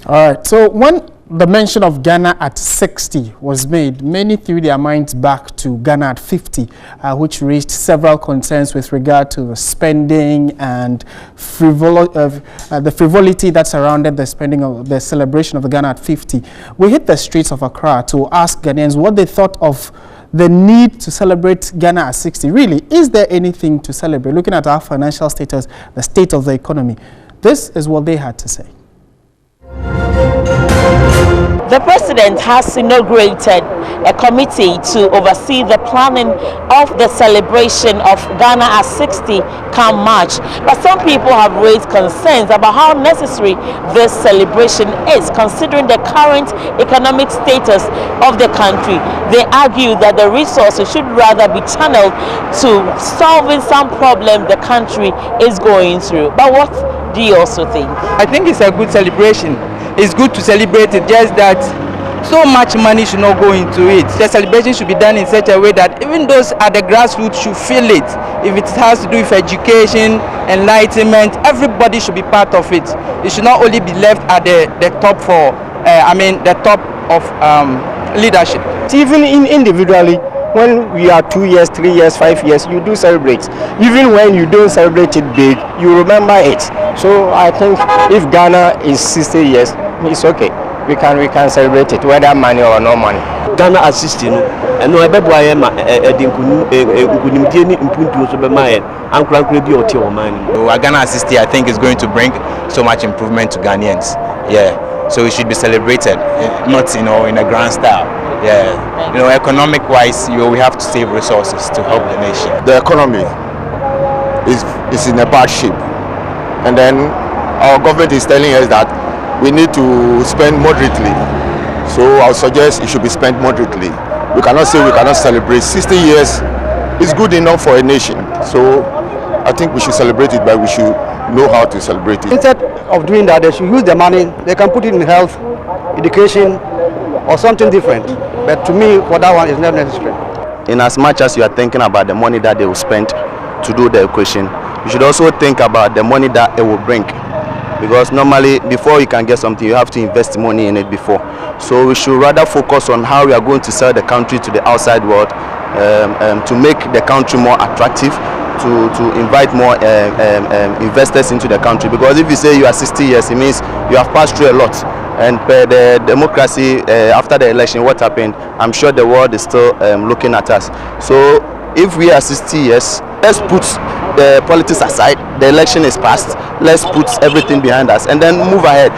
All right. So when the mention of Ghana at 60 was made, many threw their minds back to Ghana at 50, which raised several concerns with regard to the spending and the frivolity that surrounded the spending of the celebration of the Ghana at 50. We hit the streets of Accra to ask Ghanaians what they thought of the need to celebrate Ghana at 60. Really, is there anything to celebrate? Looking at our financial status, the state of the economy, this is what they had to say. The president has inaugurated a committee to oversee the planning of the celebration of Ghana at 60 come March. But some people have raised concerns about how necessary this celebration is, considering the current economic status of the country. They argue that the resources should rather be channeled to solving some problem the country is going through. But what do you also think? I think it's a good celebration. It's good to celebrate it, just that so much money should not go into it. The celebration should be done in such a way that even those at the grassroots should feel it. If it has to do with education, enlightenment, everybody should be part of it. It should not only be left at the top the top of leadership. Even individually, when we are 2 years, 3 years, 5 years, you do celebrate. Even when you don't celebrate it big, you remember it. So I think if Ghana is 60 years, it's okay. We can celebrate it, whether money or no money. Ghana at 60, and no, I bet why I'm Ghana at 60, I think, is going to bring so much improvement to Ghanaians. Yeah, so it should be celebrated, not in a grand style. Yeah, economic wise, we have to save resources to help the nation. The economy is in a bad shape, and then our government is telling us that we need to spend moderately. So I would suggest it should be spent moderately. We cannot say we cannot celebrate. 60 years is good enough for a nation. So I think we should celebrate it, but we should know how to celebrate it. Instead of doing that, they should use the money. They can put it in health, education, or something different. But to me, for that one, it's not necessary. In as much as you are thinking about the money that they will spend to do the equation, you should also think about the money that it will bring. Because normally, before you can get something, you have to invest money in it before. So we should rather focus on how we are going to sell the country to the outside world, to make the country more attractive, to invite more investors into the country. Because if you say you are 60 years, it means you have passed through a lot. And the democracy, after the election, what happened, I'm sure the world is still looking at us. So if we are 60 years, let's put the politics aside. The election is passed. Let's put everything behind us and then move ahead.